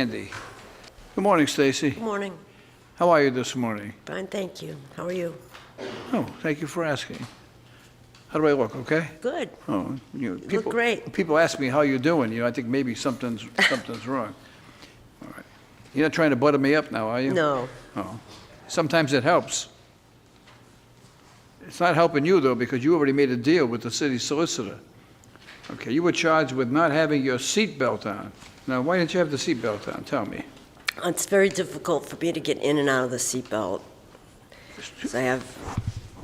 Andy. Good morning, Stacy. Good morning. How are you this morning? Fine, thank you. How are you? Oh, thank you for asking. How do I look, okay? Good. Oh, You look great. People ask me how you're doing, I think maybe something's wrong. All right. You're not trying to butter me up now, are you? No. Oh. Sometimes it helps. It's not helping you, though, because you already made a deal with the city solicitor. Okay, you were charged with not having your seatbelt on. Now, why didn't you have the seatbelt on? Tell me. It's very difficult for me to get in and out of the seatbelt. 'Cause I have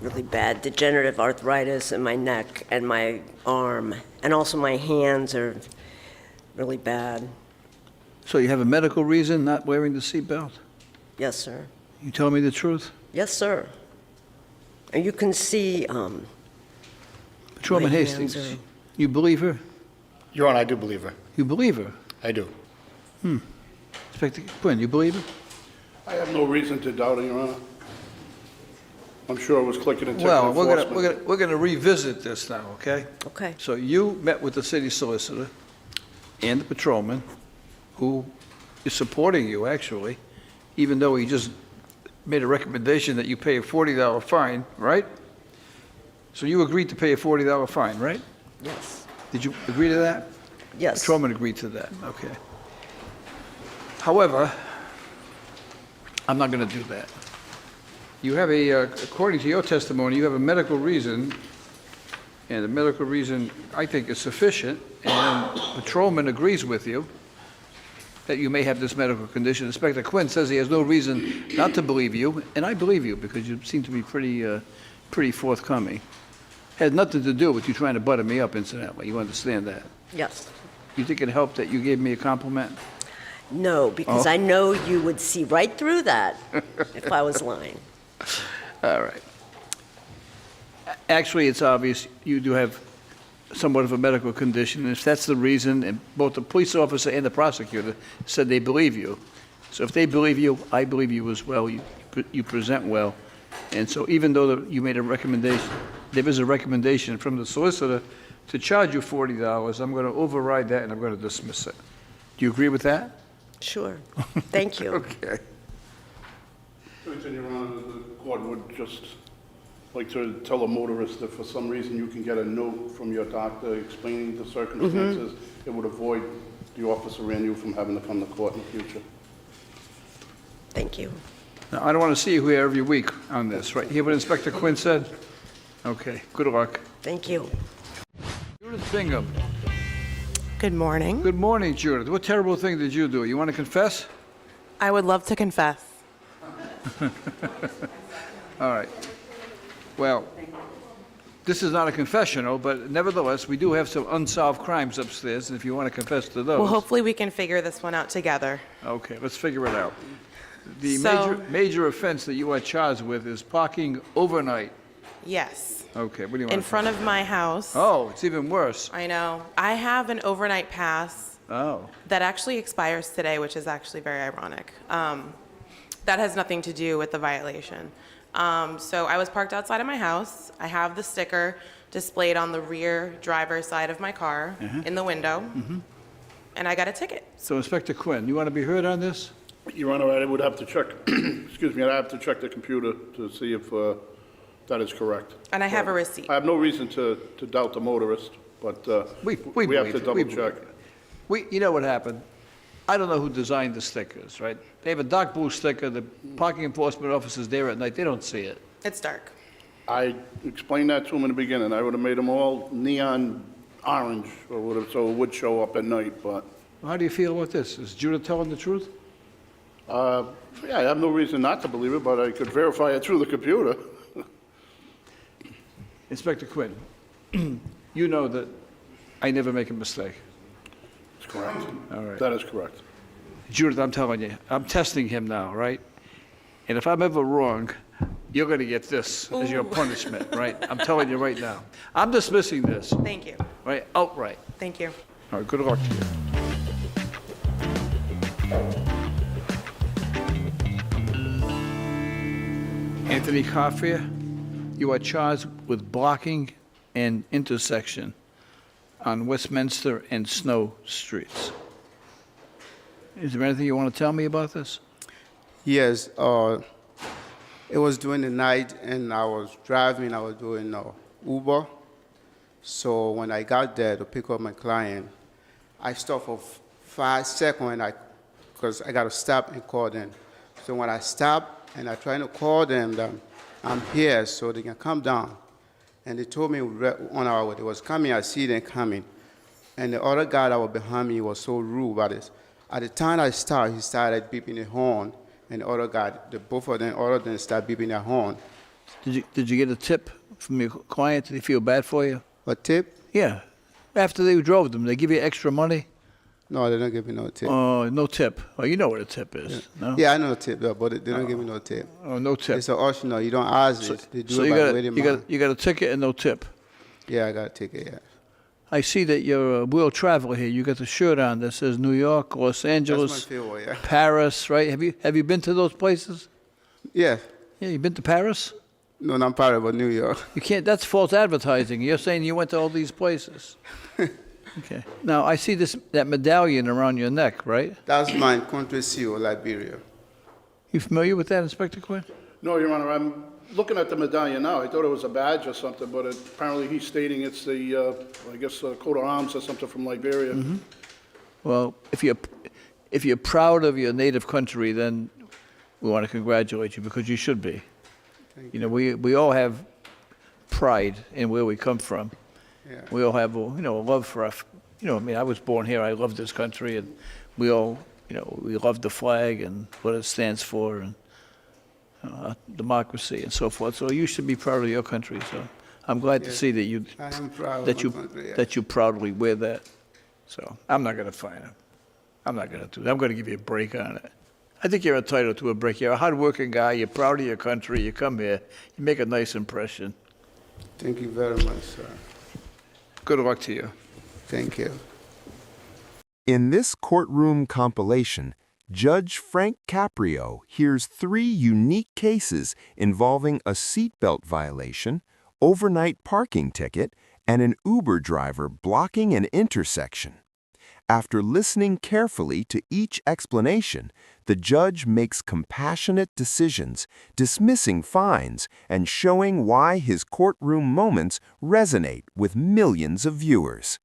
really bad degenerative arthritis in my neck and my arm, and also my hands are really bad. So you have a medical reason not wearing the seatbelt? Yes, sir. You tell me the truth? Yes, sir. And you can see, Patrolman My Hastings, hands are- you believe her? Your Honor, I do believe her. You believe her? I do. Inspector Quinn, you believe her? I have no reason to doubt it, Your Honor. I'm sure it was clicking and Well, ticking enforcement. we're gonna revisit this now, okay? okay, So you met with the city solicitor and the patrolman, who is supporting you, actually, even though he just made a recommendation that you pay a $40 fine, right? So you agreed to pay a $40 fine, right? yes, Did you agree to that? yes. Patrolman agreed to that, okay. However, I'm not going to do that. You have according to your testimony, you have a medical reason, and the medical reason, I think, is sufficient, and Patrolman agrees with you that you may have this medical condition. Inspector Quinn says he has no reason not to believe you, and I believe you because you seem to be pretty forthcoming. Had nothing to do with you trying to butter me up, incidentally. You understand that? Yes. You think it helped that you gave me a compliment? No, because Oh. I know you would see right through that if I was lying. All right. Actually, it's obvious you do have somewhat of a medical condition, and if that's the reason, and both the police officer and the prosecutor said they believe you. So if they believe you, I believe you as well. You present well. And so even though you made a recommendation, there is a recommendation from the solicitor to charge you $40, I'm going to override that and I'm going to dismiss it. Do you agree with that? Sure. Thank you. Okay. Your Honor, the court would just like to tell a motorist that for some reason you can get a note from your doctor explaining the circumstances. It would avoid the officer and you from having to come to court in the future. Thank you. Now, I don't want to see you here every week on this, right? Hear what Inspector Quinn said? Okay, good luck. Thank you. Judith Bingham. Good morning. Good morning, Judith. What terrible thing did you do? You want to confess? I would love to confess. All right. Well, this is not a confessional, but nevertheless, we do have some unsolved crimes upstairs, and if you want to confess to those. Well, hopefully we can figure this one out together. Okay, let's figure it out. The So- major offense that you are charged with is parking overnight. Yes. Okay, what do you want? In front of my house. Oh, it's even worse. I know. I have an overnight pass Oh, that actually expires today, which is actually very ironic. That has nothing to do with the violation. So I was parked outside of my house. I have the sticker displayed on the rear driver's side of my car in the window, and I got a ticket. so Inspector Quinn, you want to be heard on this? Your Honor, I would have to check, excuse me, I'd have to check the computer to see if that is correct. And I have a receipt. I have no reason to doubt the motorist, but We we have believe to it. double We check. You know what happened? I don't know who designed the stickers, right? They have a dark blue sticker, the parking enforcement officers there at night, they don't see it. It's dark. I explained that to him in the beginning. I would have made them all neon orange or whatever, so it would show up at night, but, How do you feel about this? Is Judith telling the truth? yeah, I have no reason not to believe it, but I could verify it through the computer. Inspector Quinn, you know that I never make a mistake. That's correct. All right. That is correct. Judith, I'm telling you, I'm testing him now, right? And if I'm ever wrong, you're going to get this as your punishment, right? I'm telling you right now. I'm dismissing this, Thank you. right, outright. Thank you. All right, good luck to you. Anthony Caprio, you are charged with blocking an intersection on Westminster and Snow Streets. Is there anything you want to tell me about this? Yes, it was during the night, and I was driving. I was doing Uber. So when I got there to pick up my client, I stopped for 5 seconds because I got to stop and call them. So when I stopped and I tried to call them that I'm here so they can come down, and they told me 1 hour they was coming. I see them coming, and the other guy that was behind me was so rude about it. At the time I started, he started beeping the horn, and the other guy, both of them started beeping their horn. Did you get a tip from your client? Did they feel bad for you? A tip? Yeah. After they drove them, they give you extra money? No, they don't give me no tip. Oh, no tip. Well, you know what a tip is, no? Yeah, I know a tip, though, but they don't give me no tip. Oh, no tip. It's an optional. You don't ask it. They do So it by waiting you got a ticket and no tip. Yeah, I got a ticket, yeah. I see that you're a world traveler here. You got the shirt on that says New York, Los Angeles, That's my favorite, yeah. Paris, right? Have you been to those places? Yeah. Yeah, you been to Paris? No, not Paris, but New York. You can't. That's false advertising. You're saying you went to all these places. Okay. Now I see that medallion around your neck, right? That's my country seal, Liberia. You familiar with that, Inspector Quinn? No, Your Honor, I'm looking at the medallion now. I thought it was a badge or something, but apparently he's stating it's the, I guess, coat of arms or something from Liberia. Well, if you're proud of your native country, then we want to congratulate you because you should be. You know, we all have pride in where we come from. Yeah. We all have, a love for I mean, I was born here. I love this country, and we all, we love the flag and what it stands for, and democracy and so forth. So you should be proud of your country. So I'm glad to see that I am proud that of you my country, yeah. that you proudly wear that. So I'm not going to fine him. I'm not going to do that. I'm going to give you a break on it. I think you're entitled to a break. You're a hardworking guy. You're proud of your country. You come here. You make a nice impression. Thank you very much, sir. Good luck to you. Thank you. In this courtroom compilation, Judge Frank Caprio hears 3 unique cases involving a seatbelt violation, overnight parking ticket, and an Uber driver blocking an intersection. After listening carefully to each explanation, the judge makes compassionate decisions, dismissing fines and showing why his courtroom moments resonate with millions of viewers.